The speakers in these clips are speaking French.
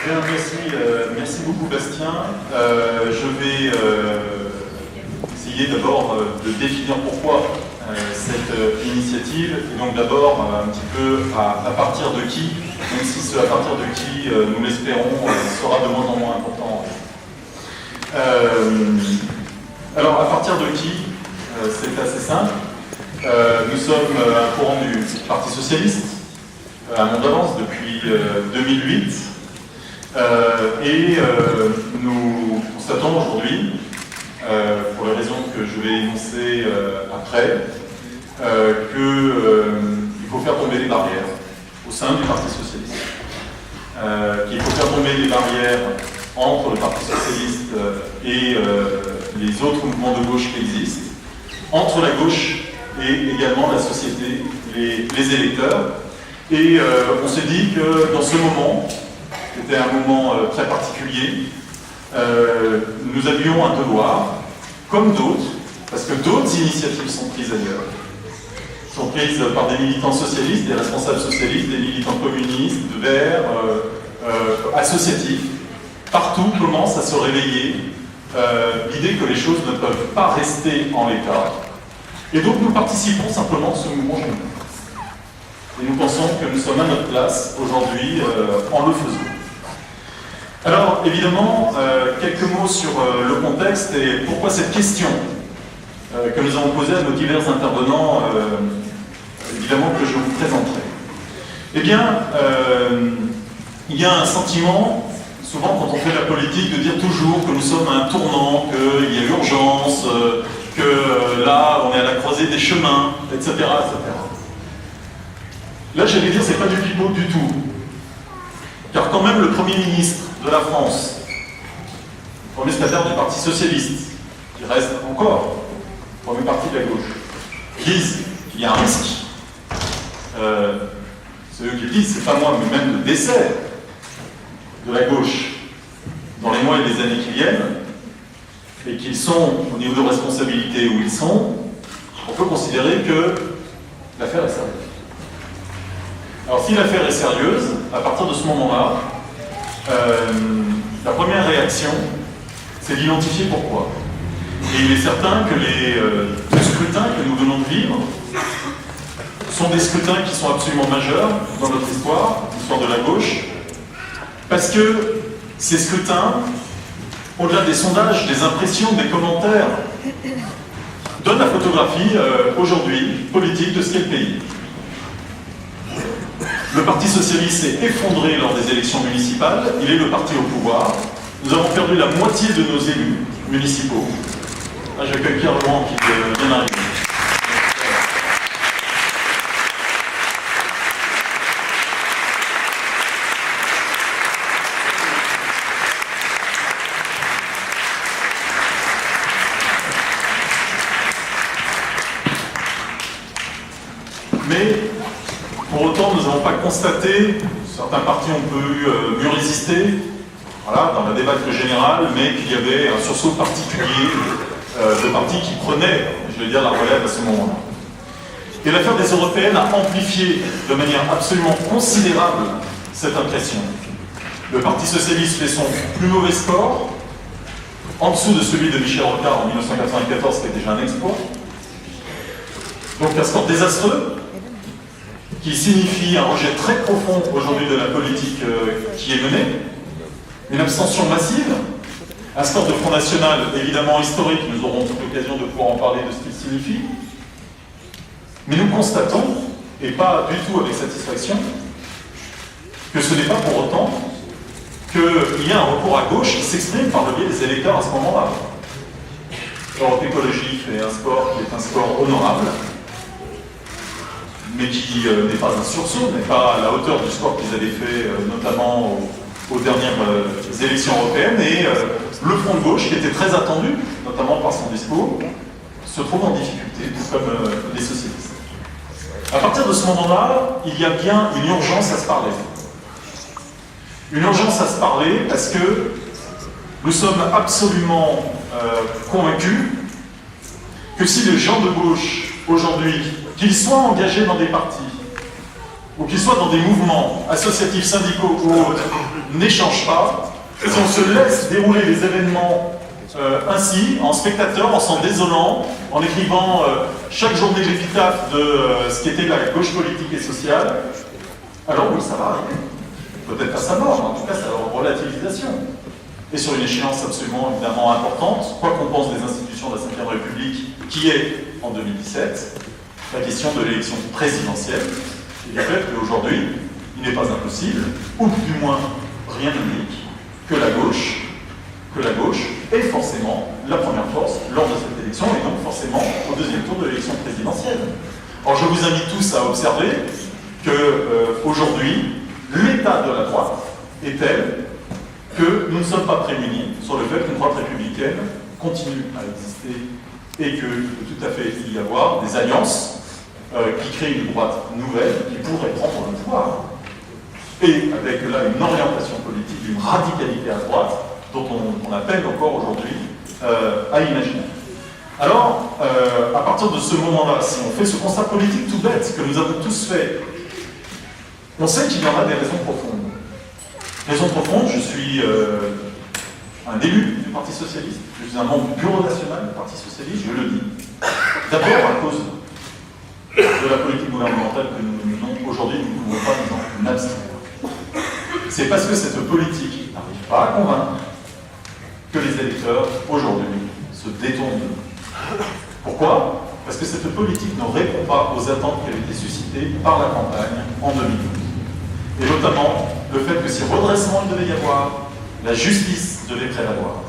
Bien, merci beaucoup Bastien. Je vais essayer d'abord de définir pourquoi cette initiative, et donc d'abord un petit peu à partir de qui, même si ce à partir de qui, nous l'espérons, sera de moins en moins important. Alors à partir de qui, c'est assez simple. Nous sommes un courant du Parti Socialiste, à Mont-d'Avance depuis 2008. Nous constatons aujourd'hui, pour les raisons que je vais énoncer après, qu'il faut faire tomber les barrières au sein du Parti Socialiste, qu'il faut faire tomber les barrières entre le Parti Socialiste et les autres mouvements de gauche qui existent, entre la gauche et également la société, les électeurs. Et on s'est dit que dans ce moment, qui était un moment très particulier, nous avions un devoir, comme d'autres, parce que d'autres initiatives sont prises ailleurs. Sont prises par des militants socialistes, des responsables socialistes, des militants communistes, verts, associatifs. Partout commence à se réveiller l'idée que les choses ne peuvent pas rester en l'état. Et donc nous participons simplement de ce mouvement général. Et nous pensons que nous sommes à notre place aujourd'hui en le faisant. Alors, évidemment, quelques mots sur le contexte et pourquoi cette question que nous avons posée à nos divers intervenants, évidemment, que je vous présenterai. Eh bien, il y a un sentiment, souvent quand on fait de la politique, de dire toujours que nous sommes à un tournant, qu'il y a urgence, que là, on est à la croisée des chemins, etc., etc. Là, j'allais dire, c'est pas du pipeau du tout. Car quand même, le Premier ministre de la France, le premier secrétaire du Parti Socialiste, qui reste encore le premier parti de la gauche, disent qu'il y a un risque. C'est eux qui le disent, c'est pas moi, mais même le décès de la gauche dans les mois et les années qui viennent, et qu'ils sont au niveau de responsabilité où ils sont, on peut considérer que l'affaire est sérieuse. Alors si l'affaire est sérieuse, à partir de ce moment-là, la première réaction, c'est d'identifier pourquoi. Et il est certain que les scrutins que nous venons de vivre sont des scrutins qui sont absolument majeurs dans notre histoire, l'histoire de la gauche, parce que ces scrutins, au-delà des sondages, des impressions, des commentaires, donnent la photographie aujourd'hui politique de ce qu'est le pays. Le Parti Socialiste s'est effondré lors des élections municipales, il est le parti au pouvoir. Nous avons perdu la moitié de nos élus municipaux. Là, j'accueille Pierre Laurent qui vient d'arriver. Mais pour autant, nous n'avons pas constaté, certains partis ont pu mieux résister, voilà, dans la débâcle générale, mais qu'il y avait un sursaut particulier de partis qui prenaient, je vais dire, la relève à ce moment-là. Et l'affaire des européennes a amplifié de manière absolument considérable cette impression. Le Parti Socialiste fait son plus mauvais score, en dessous de celui de Michel Rocard en 1994, qui est déjà un exploit. Donc un score désastreux, qui signifie un rejet très profond aujourd'hui de la politique qui est menée, une abstention massive, un score de Front National évidemment historique, nous aurons toute l'occasion de pouvoir en parler de ce qu'il signifie, mais nous constatons, et pas du tout avec satisfaction, que ce n'est pas pour autant qu'il y a un recours à gauche qui s'exprime par le biais des électeurs à ce moment-là. L'Europe Écologie fait un score qui est un score honorable, mais qui n'est pas un sursaut, n'est pas à la hauteur du score qu'ils avaient fait, notamment aux dernières élections européennes. Et le Front de gauche, qui était très attendu, notamment par son discours, se trouve en difficulté, tout comme les socialistes. À partir de ce moment-là, il y a bien une urgence à se parler. Une urgence à se parler parce que nous sommes absolument convaincus que si les gens de gauche, aujourd'hui, qu'ils soient engagés dans des partis, ou qu'ils soient dans des mouvements associatifs, syndicaux ou autres, n'échange pas, si on se laisse dérouler les événements ainsi, en spectateur, en s'en désolant, en écrivant chaque journée l'épitaphe de ce qu'était la gauche politique et sociale, alors oui, ça va arriver. Peut-être pas sa mort, mais en tout cas, ça va avoir relativisation. Et sur une échéance absolument évidemment importante, quoi qu'on pense des institutions de la Ve République, qui est en 2017, la question de l'élection présidentielle, et du fait qu'aujourd'hui, il n'est pas impossible, ou du moins rien n'indique, que la gauche est forcément la première force lors de cette élection, et donc forcément au deuxième tour de l'élection présidentielle. Alors je vous invite tous à observer qu'aujourd'hui, l'état de la droite est tel que nous ne sommes pas prémunis sur le fait qu'une droite républicaine continue à exister et qu'il peut tout à fait y avoir des alliances qui créent une droite nouvelle qui pourrait prendre le pouvoir. Et avec là une orientation politique, une radicalité à droite dont on a peine encore aujourd'hui à imaginer. Alors, à partir de ce moment-là, si on fait ce constat politique tout bête que nous avons tous fait, on sait qu'il y aura des raisons profondes. Raison profonde, je suis un élu du Parti Socialiste, je suis un membre du Bureau national du Parti Socialiste, je le dis. D'abord à cause de la politique gouvernementale que nous menons aujourd'hui, nous ne pouvons pas nous en abstenir. C'est parce que cette politique n'arrive pas à convaincre que les électeurs, aujourd'hui, se détournent de nous. Pourquoi? Parce que cette politique ne répond pas aux attentes qui avaient été suscitées par la campagne en 2012. Et notamment le fait que si redressement il devait y avoir, la justice devait prévaloir.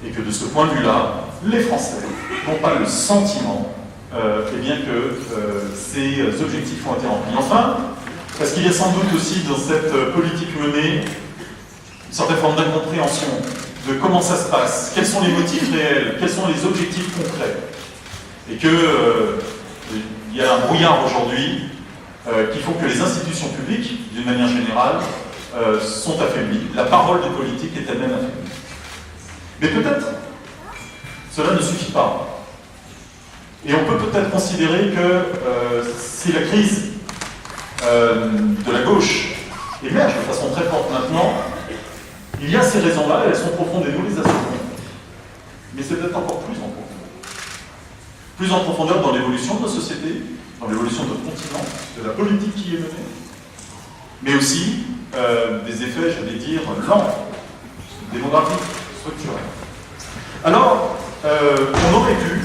Et que de ce point de vue-là, les Français n'ont pas le sentiment bien que ces objectifs ont été remplis. Enfin, parce qu'il y a sans doute aussi dans cette politique menée une certaine forme d'incompréhension de comment ça se passe, quels sont les motifs réels, quels sont les objectifs concrets. Et qu'il y a un brouillard aujourd'hui qui font que les institutions publiques, d'une manière générale, sont affaiblies. La parole des politiques est elle-même affaiblie. Mais peut-être, cela ne suffit pas. Et on peut peut-être considérer que si la crise de la gauche émerge de façon très forte maintenant, il y a ces raisons-là, elles sont profondes et nous les assumons. Mais c'est peut-être encore plus en profondeur. Plus en profondeur dans l'évolution de nos sociétés, dans l'évolution de notre continent, de la politique qui est menée, mais aussi des effets, j'allais dire, lents, démographiques, structurels. Alors, on aurait pu,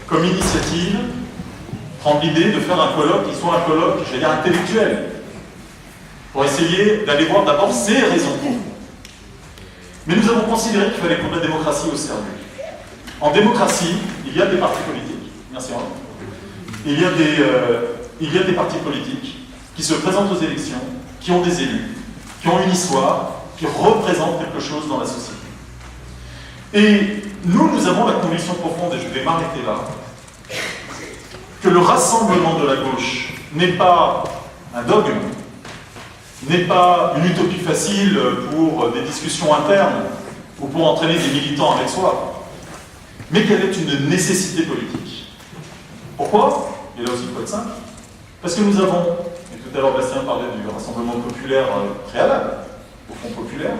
comme initiative, prendre l'idée de faire un colloque qui soit un colloque, j'allais dire, intellectuel, pour essayer d'aller voir d'abord ces raisons. Mais nous avons considéré qu'il fallait prendre la démocratie au sérieux. En démocratie, il y a des partis politiques. Merci. Il y a des partis politiques qui se présentent aux élections, qui ont des élus, qui ont une histoire, qui représentent quelque chose dans la société. Et nous avons la conviction profonde, et je vais m'arrêter là, que le rassemblement de la gauche n'est pas un dogme, n'est pas une utopie facile pour des discussions internes ou pour entraîner des militants avec soi, mais qu'elle est une nécessité politique. Pourquoi? Et là aussi, il faut être simple. Parce que nous avons, et tout à l'heure Bastien parlait du rassemblement populaire préalable, au Front populaire,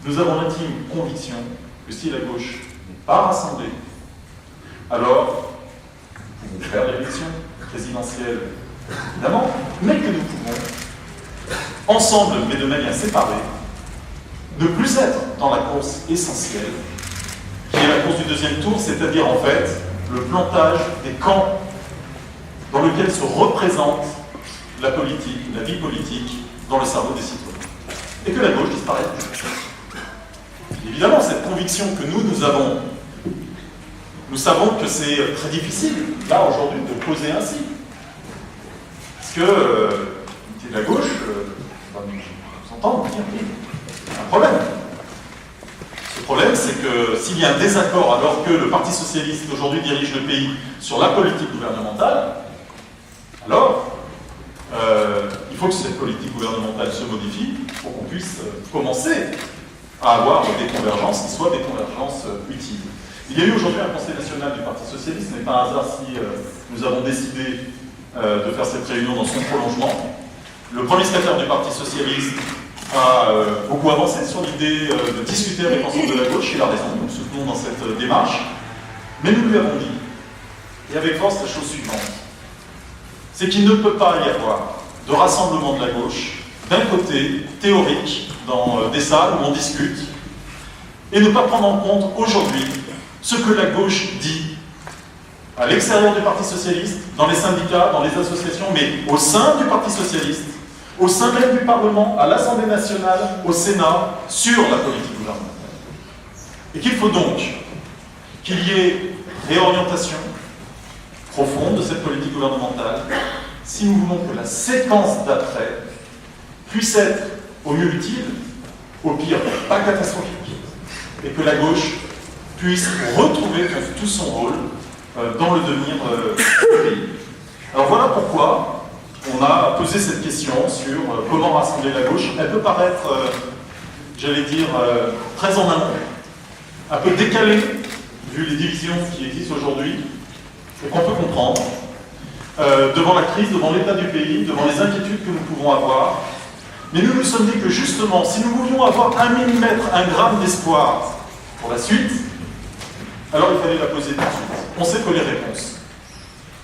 nous avons l'intime conviction que si la gauche n'est pas rassemblée, alors nous pouvons faire l'élection présidentielle, évidemment, mais que nous pouvons, ensemble, mais de manière séparée, ne plus être dans la course essentielle, qui est la course du deuxième tour, c'est-à-dire en fait le plantage des camps dans lequel se représente la politique, la vie politique, dans le cerveau des citoyens. Et que la gauche disparaisse. Évidemment, cette conviction que nous avons, nous savons que c'est très difficile, là, aujourd'hui, de poser ainsi. Parce que l'unité de la gauche, on va nous entendre dire, oui, c'est un problème. Le problème, c'est que s'il y a un désaccord alors que le Parti Socialiste aujourd'hui dirige le pays sur la politique gouvernementale, alors il faut que cette politique gouvernementale se modifie pour qu'on puisse commencer à avoir des convergences qui soient des convergences utiles. Il y a eu aujourd'hui un Conseil national du Parti Socialiste, ce n'est pas un hasard si nous avons décidé de faire cette réunion dans son prolongement. Le premier secrétaire du Parti Socialiste a beaucoup avancé sur l'idée de discuter avec l'ensemble de la gauche, il a raison, nous le soutenons dans cette démarche, mais nous lui avons dit, et avec force, la chose suivante, c'est qu'il ne peut pas y avoir de rassemblement de la gauche, d'un côté théorique, dans des salles où on discute, et ne pas prendre en compte aujourd'hui ce que la gauche dit à l'extérieur du Parti socialiste, dans les syndicats, dans les associations, mais au sein du Parti socialiste, au sein même du Parlement, à l'Assemblée nationale, au Sénat, sur la politique gouvernementale. Et qu'il faut donc qu'il y ait réorientation profonde de cette politique gouvernementale, si nous voulons que la séquence d'après puisse être au mieux utile, au pire pas catastrophique, et que la gauche puisse retrouver tout son rôle dans le devenir du pays. Alors voilà pourquoi on a posé cette question sur comment rassembler la gauche. Elle peut paraître, j'allais dire, très en amont, un peu décalée, vu les divisions qui existent aujourd'hui, et qu'on peut comprendre, devant la crise, devant l'état du pays, devant les inquiétudes que nous pouvons avoir. Mais nous nous sommes dit que justement, si nous voulions avoir un millimètre, un gramme d'espoir pour la suite, alors il fallait la poser tout de suite. On sait que les réponses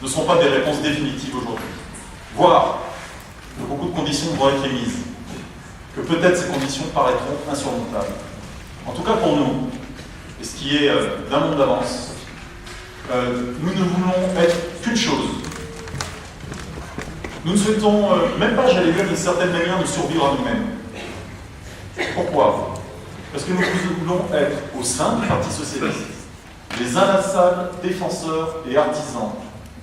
ne sont pas des réponses définitives aujourd'hui. Voire que beaucoup de conditions vont être émises, que peut-être ces conditions paraîtront insurmontables. En tout cas pour nous, et ce qui est d'un monde d'avance, nous ne voulons être qu'une chose. Nous ne souhaitons même pas, j'allais dire d'une certaine manière, nous survivre à nous-mêmes. Pourquoi? Parce que nous voulons être au sein du Parti socialiste les inlassables défenseurs et artisans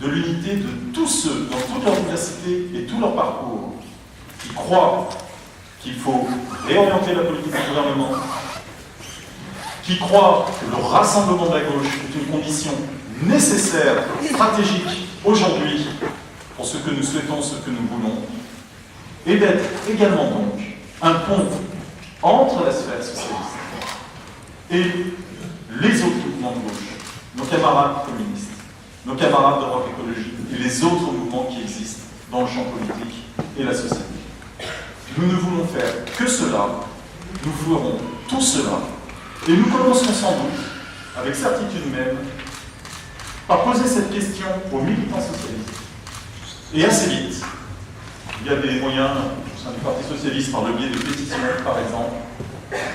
de l'unité de tous ceux, dans toute leur diversité et tout leur parcours, qui croient qu'il faut réorienter la politique du gouvernement, qui croient que le rassemblement de la gauche est une condition nécessaire, stratégique, aujourd'hui, pour ce que nous souhaitons, ce que nous voulons, et d'être également donc un pont entre la sphère socialiste et les autres mouvements de gauche, nos camarades communistes, nos camarades d'Europe Écologie et les autres mouvements qui existent dans le champ politique et la société. Nous ne voulons faire que cela, nous ferons tout cela, et nous commencerons sans doute, avec certitude même, par poser cette question aux militants socialistes. Et assez vite, il y a des moyens au sein du Parti socialiste, par le biais de pétitions par exemple,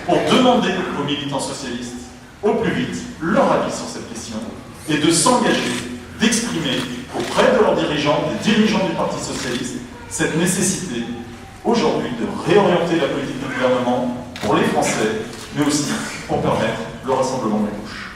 pour demander aux militants socialistes au plus vite leur avis sur cette question et de s'engager, d'exprimer auprès de leurs dirigeants, des dirigeants du Parti socialiste, cette nécessité aujourd'hui de réorienter la politique du gouvernement pour les Français, mais aussi pour permettre le rassemblement de la gauche.